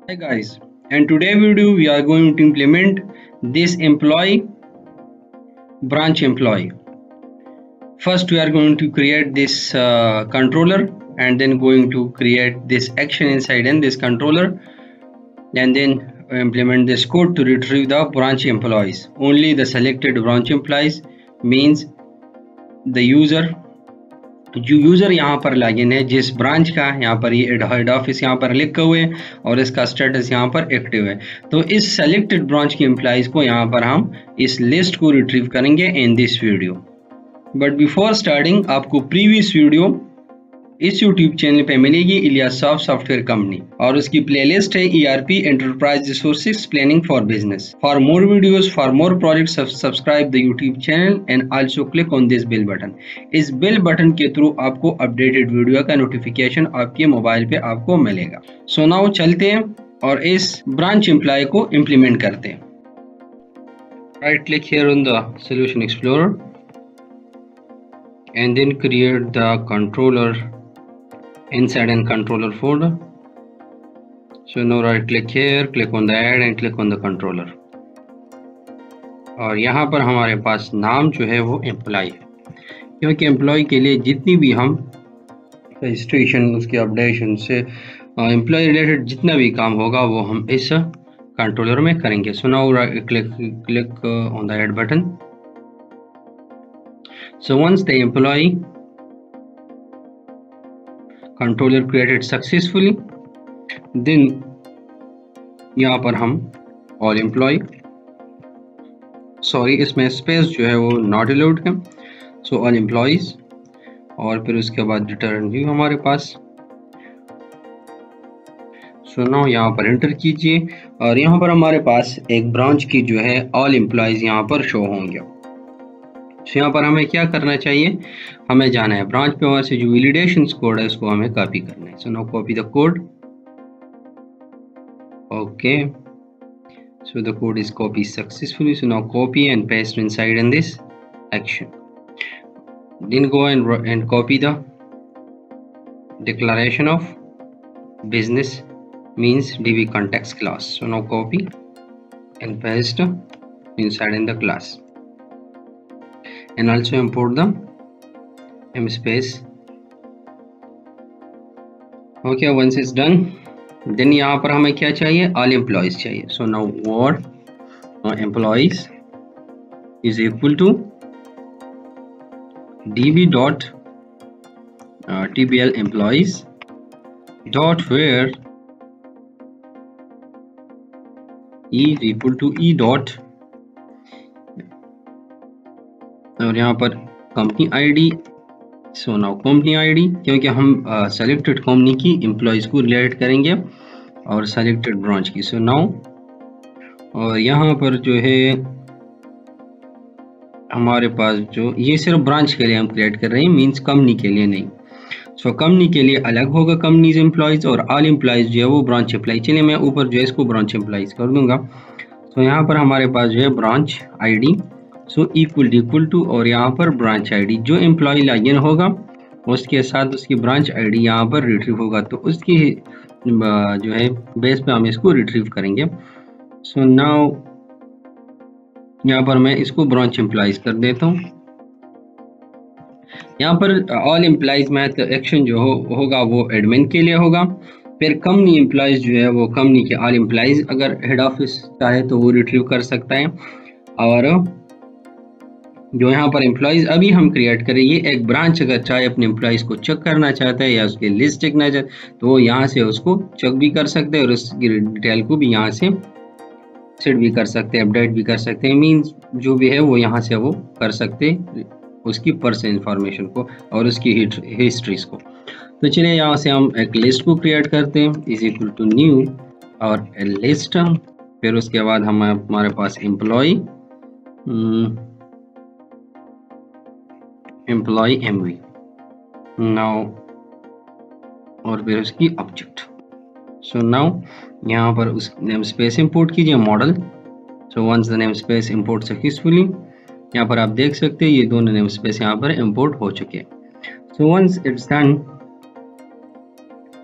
Hi guys, and today video we are going to implement this employee branch employee. First we are going to create this controller and then going to create this action inside in this controller and then implement this code to retrieve the branch employees. Only the selected branch employees means the user जो user यहाँ पर login है जिस branch का यहाँ पर ये head office यहाँ पर लिखा हुआ है और इसका स्टेटस यहाँ पर एक्टिव है, तो इस सेलेक्टेड ब्रांच के एम्प्लॉइज को यहाँ पर हम इस लिस्ट को रिट्रीव करेंगे in this video. But before starting आपको प्रीवियस वीडियो इस YouTube चैनल पे मिलेगी इलियास सॉफ्टवेयर कंपनी और उसकी प्लेलिस्ट है ERP enterprise resources planning for business. For more videos for more projects subscribe the YouTube channel and also click on this bell button. इस bell button के through आपको updated video का notification आपके mobile पे आपको मिलेगा। So now चलते हैं और इस ब्रांच एम्प्लॉय को इम्प्लीमेंट करते हैं। Right click here on the solution explorer and then create the controller inside and controller folder. So now right click here, click on the add and click on the controller और यहाँ पर हमारे पास नाम जो है वो एम्प्लॉय है, क्योंकि एम्प्लॉय के लिए जितनी भी हम रजिस्ट्रेशन उसके अपडेशन से एम्प्लॉय रिलेटेड जितना भी काम होगा वो हम इस कंट्रोलर में करेंगे। So now click on the add button. So once the employee controller created successfully, then यहाँ पर हम all employee, सॉरी इसमें स्पेस जो है वो नॉट अलाउड है, सो all employees और फिर उसके बाद रिटर्न व्यू हमारे पास। सो नाउ यहाँ पर एंटर कीजिए और यहाँ पर हमारे पास एक ब्रांच की जो है all employees यहाँ पर शो होंगे। तो यहाँ पर हमें क्या करना चाहिए, हमें जाना है ब्रांच पे, वहां से जो वैलिडेशन कोड है उसको हमें कॉपी करना है। So now copy the code. Okay, so the code is copied successfully. So now copy and paste inside in this action. Then go and copy the declaration of business means DB context class. So now copy and paste inside in the class and also import the m space. Okay, once it's done, then यहाँ पर हमें क्या चाहिए, all employees चाहिए। So now word employees is equal to db dot tbl employees dot where is equal to e dot और यहाँ पर company ID. So now company ID, क्योंकि हम सेलेक्टेड कंपनी की एम्प्लॉइज को रिलेट करेंगे और सेलेक्टेड ब्रांच की। सो नाउ और यहाँ पर जो है हमारे पास जो ये सिर्फ ब्रांच के लिए हम क्रिएट कर रहे हैं, मींस कंपनी के लिए नहीं। सो कंपनी के लिए अलग होगा कंपनीज एम्प्लॉइज और ऑल एम्प्लॉइज जो है वो ब्रांच एम्प्लॉय। चलिए मैं ऊपर जो है इसको ब्रांच एम्प्लॉइज कर दूंगा। तो यहाँ पर हमारे पास जो है branch ID so equal to और यहाँ पर ब्रांच आईडी, जो एम्प्लॉय लॉगिन होगा उसके साथ उसकी ब्रांच आईडी यहाँ पर रिट्रीव होगा, तो उसकी जो है बेस पे हम इसको रिट्रीव करेंगे। सो नाउ यहाँ पर मैं इसको ब्रांच एम्प्लॉइज कर देता हूँ। यहाँ पर ऑल एम्प्लॉइज मैथ एक्शन जो होगा वो एडमिन के लिए होगा। फिर कंपनी एम्प्लॉइज जो है वो कंपनी के ऑल एम्प्लॉइज अगर हेड ऑफिस चाहे तो वो रिट्रीव कर सकता है, और जो यहाँ पर एम्प्लॉइज अभी हम क्रिएट करेंगे, एक ब्रांच अगर चाहे अपने एम्प्लॉइज को चेक करना चाहता है या उसकी लिस्ट देखना चाहता तो वो यहाँ से उसको चेक भी कर सकते हैं और उसकी डिटेल को भी यहाँ से सेट भी कर सकते हैं, अपडेट भी कर सकते हैं, मीन्स जो भी है वो यहाँ से वो कर सकते हैं उसकी पर्सनल इंफॉर्मेशन को और उसकी हिस्ट्रीज को। तो चलिए यहाँ से हम एक लिस्ट को क्रिएट करते हैं, इज इक्वल टू न्यू और लिस्ट। फिर उसके बाद हमारे पास एम्प्लॉय MV नाउ और फिर उसकी ऑब्जेक्ट। सो नाउ यहाँ पर उस नेम स्पेस इंपोर्ट कीजिए model. So once the name space import successfully, यहाँ पर आप देख सकते हैं ये दोनों नेम स्पेस यहाँ पर इंपोर्ट हो चुके हैं। सो वंस इट्स डन,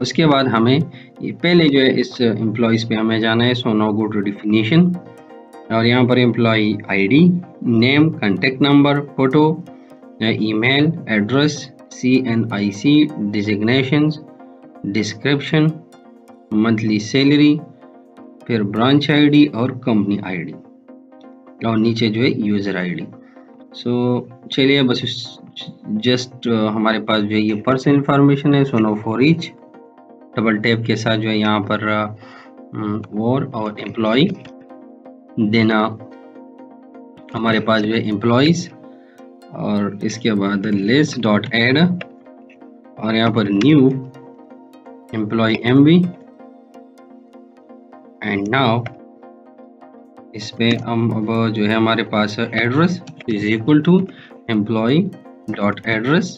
उसके बाद हमें ये पहले जो है इस एम्प्लॉइज़ पे हमें जाना है। So now go to definition और यहाँ पर employee ID, name, contact number, photo, email address, CNIC, designations, description, monthly salary, फिर ब्रांच आईडी और कंपनी आईडी और नीचे जो है यूज़र आईडी। सो चलिए बस जस्ट हमारे पास जो है ये पर्सनल इंफॉर्मेशन है। So no for each double tap के साथ जो है यहाँ पर और एम्प्लॉय देना हमारे पास जो है एम्प्लॉइज़ और इसके बाद लिस्ट डॉट एड और यहाँ पर new employee MB and now इस पे हम अब जो है हमारे पास address is equal to employee dot address,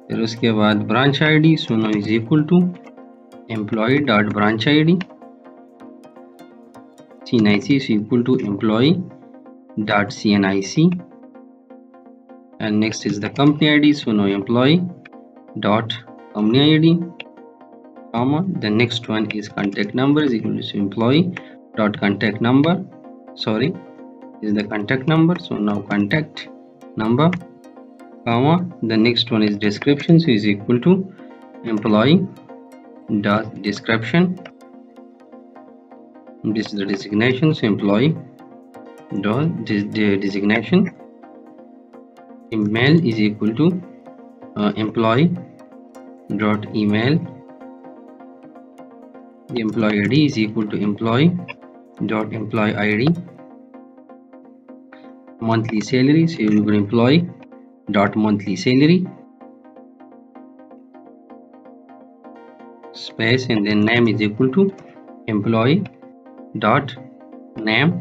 फिर उसके बाद ब्रांच आईडी सुनो is equal to employee dot branch ID, CNIC is equal to employee dot CNIC and next is the company ID, so now employee dot company ID comma the next one is contact number is equal to employee dot contact number, sorry is the contact number, so now contact number comma the next one is description, so is equal to employee dot description, this is the designation, so employee dot designation, email is equal to employee dot email, the employee ID is equal to employee dot employee ID, monthly salary, so you will employee dot monthly salary space and then name is equal to employee dot name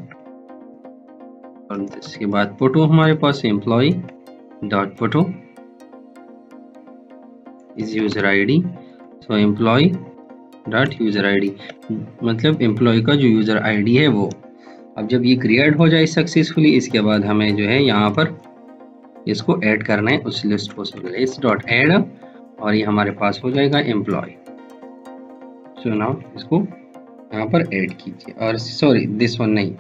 और इसके बाद photo हमारे पास employee dot photo is user ID, so employee dot user ID मतलब employee का जो user ID है वो। अब जब ये क्रिएट हो जाए सक्सेसफुली इसके बाद हमें जो है यहाँ पर इसको ऐड करना है उस लिस्ट को, लिस्ट डॉट ऐड और ये हमारे पास हो जाएगा एम्प्लॉय। सो नाउ इसको यहाँ पर ऐड कीजिए और सॉरी दिस वन नहीं,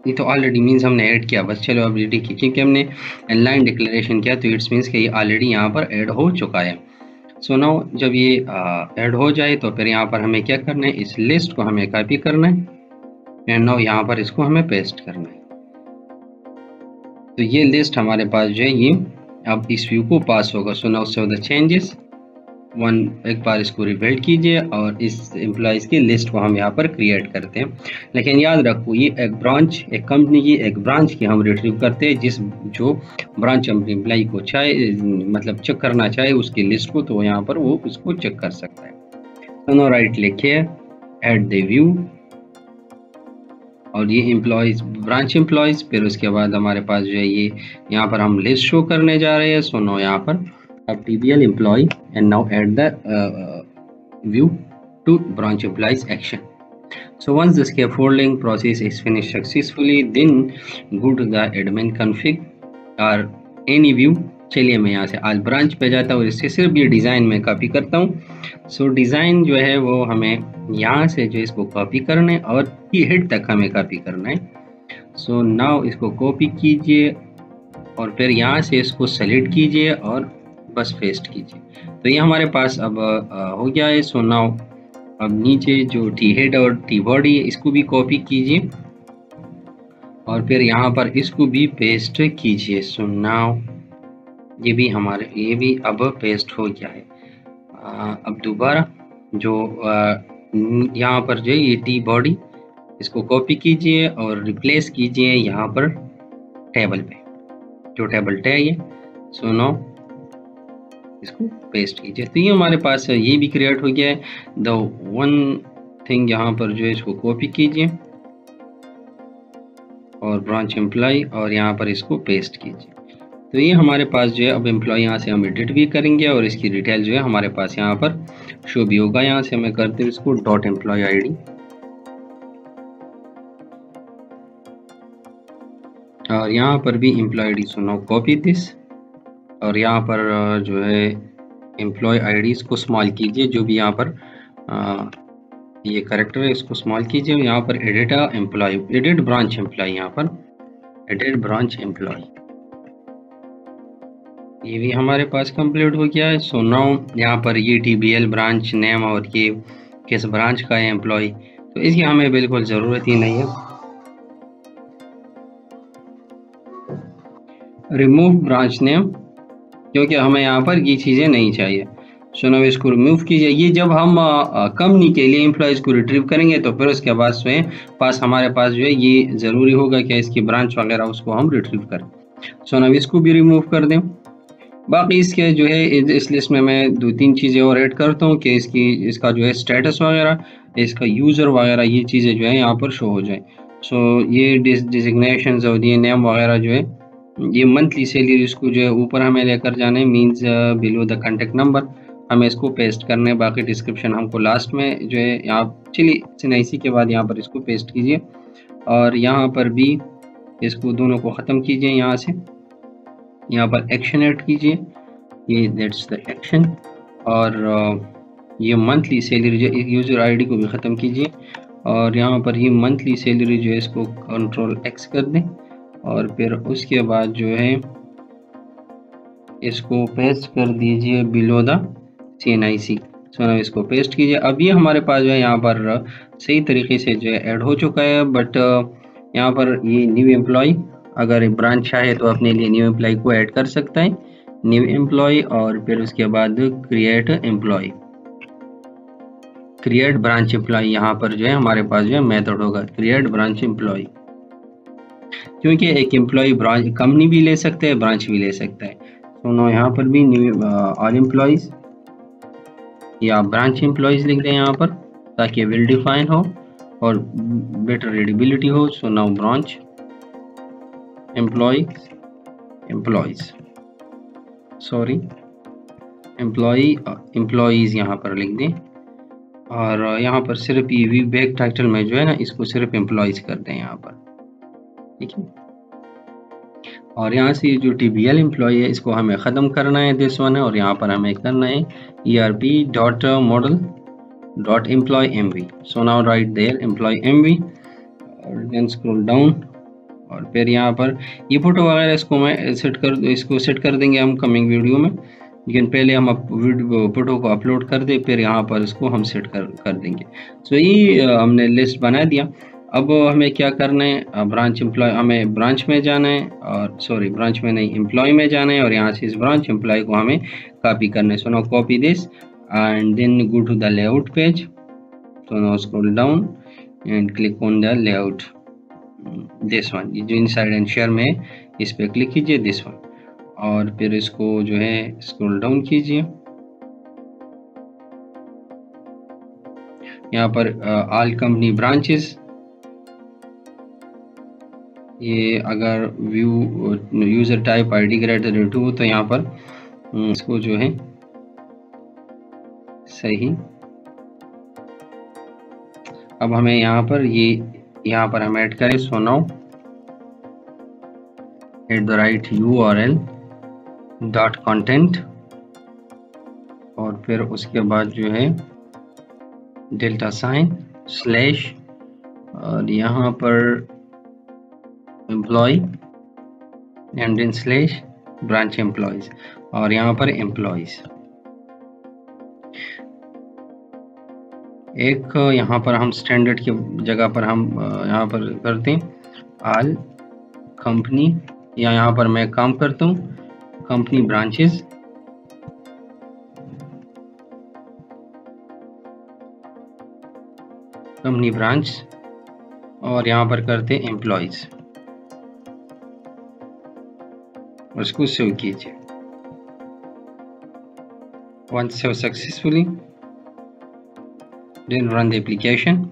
ये तो ऑलरेडी मीन्स हमने ऐड किया बस, चलो अब रेडी की क्योंकि हमने इनलाइन डिक्लेरेशन किया तो इट्स मीन्स कि ये ऑलरेडी यहाँ पर ऐड हो चुका है। सो नाउ जब ये ऐड हो जाए तो फिर यहाँ पर हमें क्या करना है, इस लिस्ट को हमें कॉपी करना है एंड नाउ यहाँ पर इसको हमें पेस्ट करना है। तो ये लिस्ट हमारे पास जो है ये अब इस व्यू को पास होगा। So now so the changes one, एक बार इसको रिबिल्ड कीजिए और इस एम्प्लॉइज़ की लिस्ट को हम यहाँ पर क्रिएट करते हैं। लेकिन याद रखो ये एक ब्रांच, एक कंपनी की एक ब्रांच की हम रिट्रीव करते हैं जिस जो ब्रांच एम्प्लॉई को चाहे मतलब चेक करना चाहे उसकी लिस्ट को, तो यहाँ पर वो उसको चेक कर सकता है। तो नो राइट लिखिए एड द व्यू और ये एम्प्लॉइज़ ब्रांच एम्प्लॉइज़, फिर उसके बाद हमारे पास जो है ये यहाँ पर हम लिस्ट शो करने जा रहे हैं। सो नो यहाँ पर TBL employee and now add the view to branch employees action. So once the scaffolding process is finished successfully, then go to the admin config or any view। चलिए मैं यहाँ से आज ब्रांच पे जाता हूँ, इससे सिर्फ ये डिज़ाइन में कॉपी करता हूँ। सो डिज़ाइन जो है वो हमें यहाँ से जो इसको कॉपी करना है और ये हेड तक हमें कॉपी करना है। सो नाउ इसको कॉपी कीजिए और फिर यहाँ से इसको सेलेक्ट कीजिए और बस पेस्ट कीजिए। तो ये हमारे पास अब हो गया है। सो नाउ अब नीचे जो टी हेड और टी बॉडी है इसको भी कॉपी कीजिए और फिर यहाँ पर इसको भी पेस्ट कीजिए। सो नाउ ये भी अब पेस्ट हो गया है। अब दोबारा जो यहाँ पर जो ये टी बॉडी इसको कॉपी कीजिए और रिप्लेस कीजिए यहाँ पर टेबल पे, जो टेबल टैग है। सो नाउ इसको पेस्ट कीजिए। तो ये हमारे पास ये भी क्रिएट हो गया है। द वन थिंग यहाँ पर जो है इसको कॉपी कीजिए और ब्रांच एम्प्लॉय और यहाँ पर इसको पेस्ट कीजिए। तो ये हमारे पास जो है अब एम्प्लॉय यहाँ से हम एडिट भी करेंगे और इसकी डिटेल जो है हमारे पास यहाँ पर शो भी होगा। यहाँ से हमें करते हैं इसको डॉट एम्प्लॉय आईडी और यहाँ पर भी employee ID. So now copy this और यहाँ पर जो है एम्प्लॉय आईडी इसको स्मॉल कीजिए, जो भी यहाँ पर ये करेक्टर है इसको स्मॉल कीजिए। यहाँ पर edit employee, edit branch employee, यहाँ पर एडिट ब्रांच एम्प्लॉय, ये भी हमारे पास कंप्लीट हो गया है। सो नाउ यहाँ पर ये TBL ब्रांच नेम और ये किस ब्रांच का है एम्प्लॉय, तो इसकी हमें बिल्कुल ज़रूरत ही नहीं है। रिमूव ब्रांच नेम, क्योंकि हमें यहाँ पर ये चीज़ें नहीं चाहिए। सो नाउ इसको रिमूव कीजिए। ये जब हम कंपनी के लिए एम्प्लॉयज़ को रिट्रीव करेंगे तो फिर उसके बाद से हमारे पास जो है ये ज़रूरी होगा कि इसकी ब्रांच वगैरह उसको हम रिट्रीव करें। सो नाउ इसको भी रिमूव कर दें। बाकी इसके जो है इस लिस्ट में मैं 2-3 चीज़ें और ऐड करता हूँ कि इसका जो है स्टेटस वगैरह, इसका यूज़र वगैरह, ये चीज़ें जो है यहाँ पर शो हो जाए। सो ये डिजिग्नेशन और ये नेम वगैरह जो है, ये मंथली सैलरी इसको जो है ऊपर हमें लेकर जाना है, means below the contact number हमें इसको पेस्ट करना है। बाकी डिस्क्रिप्शन हमको लास्ट में जो है यहाँ चलिए CNIC के बाद यहाँ पर इसको पेस्ट कीजिए और यहाँ पर भी इसको दोनों को ख़त्म कीजिए। यहाँ से यहाँ पर एक्शन ऐड कीजिए, ये दैट्स द एक्शन। और ये मंथली सैलरी जो यूज़र आईडी को भी ख़त्म कीजिए और यहाँ पर ये मंथली सैलरी जो है इसको Ctrl+X कर दें और फिर उसके बाद जो है इसको पेस्ट कर दीजिए बिलो द CNIC। सो ना इसको पेस्ट कीजिए। अब ये हमारे पास जो है यहाँ पर सही तरीके से जो है ऐड हो चुका है। बट यहाँ पर ये न्यू एम्प्लॉय, अगर ब्रांच चाहे तो अपने लिए न्यू एम्प्लॉय को ऐड कर सकता है, न्यू एम्प्लॉय और फिर उसके बाद create employee, create branch employee. यहाँ पर जो है हमारे पास जो है मेथड होगा क्रिएट ब्रांच एम्प्लॉय, क्योंकि एक एम्प्लॉय ब्रांच कंपनी भी ले सकते हैं, ब्रांच भी ले सकता है। तो नो यहाँ पर भी न्यू ऑल एम्प्लॉयज़ या ब्रांच एम्प्लॉयज़ लिख दें यहाँ पर, ताकि वेल डिफाइन हो और बेटर रीडेबिलिटी हो। So now branch employees sorry employees यहाँ पर लिख दें और यहाँ पर सिर्फ ये वी बैक टाइटल में जो है ना इसको सिर्फ एम्प्लॉयज़ कर दें यहाँ पर, ठीक है। और यहाँ से जो TBL एम्प्लॉय है इसको हमें ख़त्म करना है, दिस वन है, और यहाँ पर हमें करना है ERP.model.employee.mv। So now right there employee.mv और देन स्क्रॉल डाउन और फिर यहाँ पर ये फोटो वगैरह इसको मैं सेट कर देंगे हम कमिंग वीडियो में, लेकिन पहले हम फोटो को अपलोड कर दे, फिर यहाँ पर इसको हम सेट कर देंगे। सो ये हमने लिस्ट बना दिया। अब हमें क्या करना है, ब्रांच एम्प्लॉय, हमें ब्रांच में जाना है और सॉरी ब्रांच में नहीं एम्प्लॉय में जाना है और यहाँ से इस ब्रांच एम्प्लॉय को हमें कॉपी करना है। So now copy this and then go to the layout page. So now scroll down and click on the layout, this one, जो इनसाइड एंड शेयर में इस पर क्लिक कीजिए, दिस वन, और फिर इसको जो है स्क्रॉल डाउन कीजिए। यहाँ पर ऑल कंपनी ब्रांचेस, ये अगर view user type ID greater than 2 तो यहाँ पर इसको जो है सही। अब हमें यहाँ पर यहाँ पर हम ऐड करें। So now at the right URL dot content और फिर उसके बाद जो है डेल्टा साइन स्लैश और यहाँ पर employee and then slash branch employees और यहाँ पर एम्प्लॉयज़। एक यहाँ पर हम स्टैंडर्ड की जगह पर हम यहाँ पर करते हैं ऑल कंपनी, या यहाँ पर मैं काम करता हूँ कंपनी ब्रांचेस, कंपनी ब्रांच, और यहाँ पर करते हैं एम्प्लॉयज़। उसको सेव कीजिए। Once saved successfully, then run the application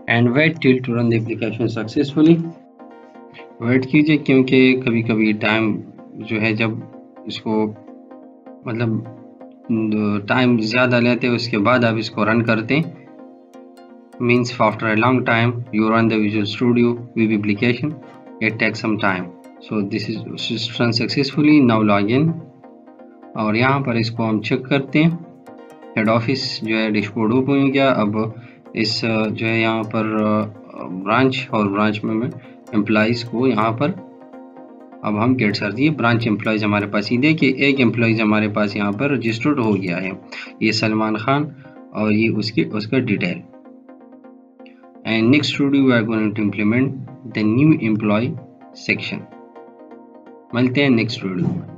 and wait till to run the application successfully। Wait कीजिए क्योंकि कभी कभी टाइम जो है जब इसको मतलब टाइम ज़्यादा लेते हैं उसके बाद आप इसको रन करते हैं, means after a long time you run the Visual Studio web application, it takes some time। So this is run successfully, now log in. और यहाँ पर इसको हम चेक करते हैं, हेड ऑफिस जो है डैशबोर्ड ओपन हो गया। अब इस जो है यहाँ पर ब्रांच और ब्रांच में एम्प्लॉइज़ को यहाँ पर अब हम गेट कर दिए। ब्रांच एम्प्लॉइज़ हमारे पास, ये देखिए एक एम्प्लॉइज़ हमारे पास यहाँ पर रजिस्टर्ड हो गया है, ये सलमान खान, और ये उसका detail. And next video we are going to implement the new employee section. मिलते हैं नेक्स्ट वीडियो में।